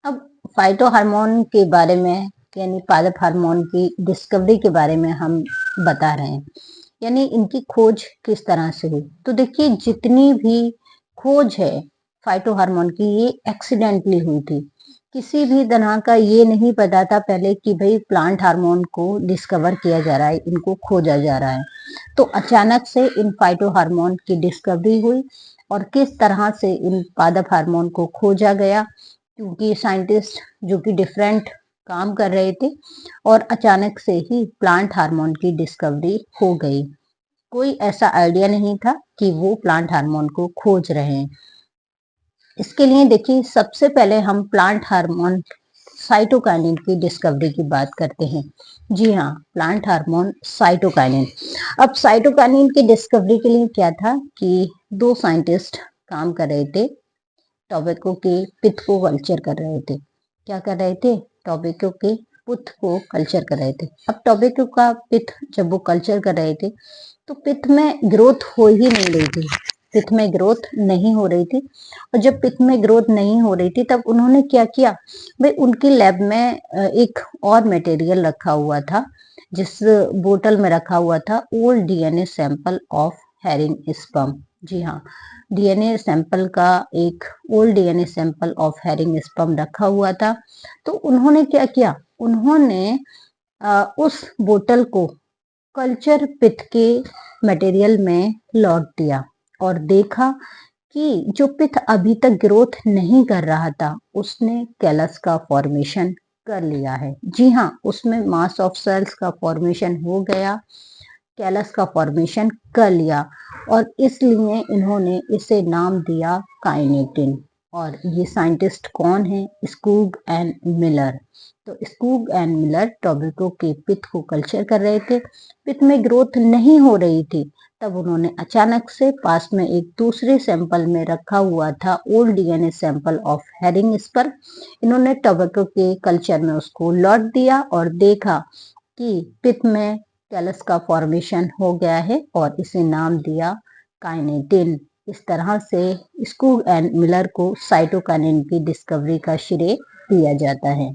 अब phyto hormone के बारे में यानी पादप हार्मोन की डिस्कवरी के बारे में हम बता रहे हैं, यानी इनकी खोज किस तरह से हुई। तो देखिए, जितनी भी खोज है फाइटो हार्मोन की, ये एक्सीडेंटली हुई थी। किसी भी तरह का ये नहीं पता था पहले कि भाई प्लांट हार्मोन को डिस्कवर किया जा रहा है, इनको खोजा जा रहा है। तो अचानक से इन फाइटो हार्मोन की डिस्कवरी हुई और किस तरह से इन पादप हार्मोन को खोजा गया, क्योंकि साइंटिस्ट जो कि डिफरेंट काम कर रहे थे और अचानक से ही प्लांट हार्मोन की डिस्कवरी हो गई। कोई ऐसा आइडिया नहीं था कि वो प्लांट हार्मोन को खोज रहे हैं। इसके लिए देखिए, सबसे पहले हम प्लांट हार्मोन साइटोकाइनिन की डिस्कवरी की बात करते हैं। जी हाँ, प्लांट हार्मोन साइटोकाइनिन। अब साइटोकाइनिन की डिस्कवरी के लिए क्या था कि दो साइंटिस्ट काम कर रहे थे, टोबैको के पिथ को कल्चर कर रहे थे। क्या कर रहे थे? टोबैको के पिथ को कल्चर कर रहे थे। अब टोबैको का पिथ जब वो कल्चर कर रहे थे तो पिथ में ग्रोथ हो ही नहीं रही थी, पिथ में ग्रोथ नहीं हो रही थी। और जब पिथ में ग्रोथ नहीं हो रही थी तब उन्होंने क्या किया, भाई उनकी लैब में एक और मटेरियल रखा हुआ था, जिस बोतल में रखा हुआ था old DNA sample of herring sperm. जी हाँ, डीएनए सैंपल का एक old DNA sample of herring sperm रखा हुआ था। तो उन्होंने क्या किया, उन्होंने उस बोतल को कल्चर पिथ के मटेरियल में लौट दिया और देखा कि जो पिथ अभी तक ग्रोथ नहीं कर रहा था उसने कैलस का फॉर्मेशन कर लिया है। जी हाँ, उसमें मास ऑफ सेल्स का फॉर्मेशन हो गया, कैलस का फॉर्मेशन कर लिया और इसलिए इन्होंने इसे नाम दिया काइनेटिन। और ये साइंटिस्ट कौन है? Skoog and Miller. तो स्कूग एंड मिलर टोबैको के पिथ को कल्चर कर रहे थे, पिथ में ग्रोथ नहीं हो रही थी। तब उन्होंने अचानक से पास में एक दूसरे सैंपल में रखा हुआ था old DNA sample of herring sperm, इन्होंने टोबैको के कल्चर में उसको लौट दिया और देखा कि पिथ में कैलस का फॉर्मेशन हो गया है और इसे नाम दिया काइनेटिन। इस तरह से स्कूग एंड मिलर को साइटोकाइनिन की डिस्कवरी का श्रेय दिया जाता है।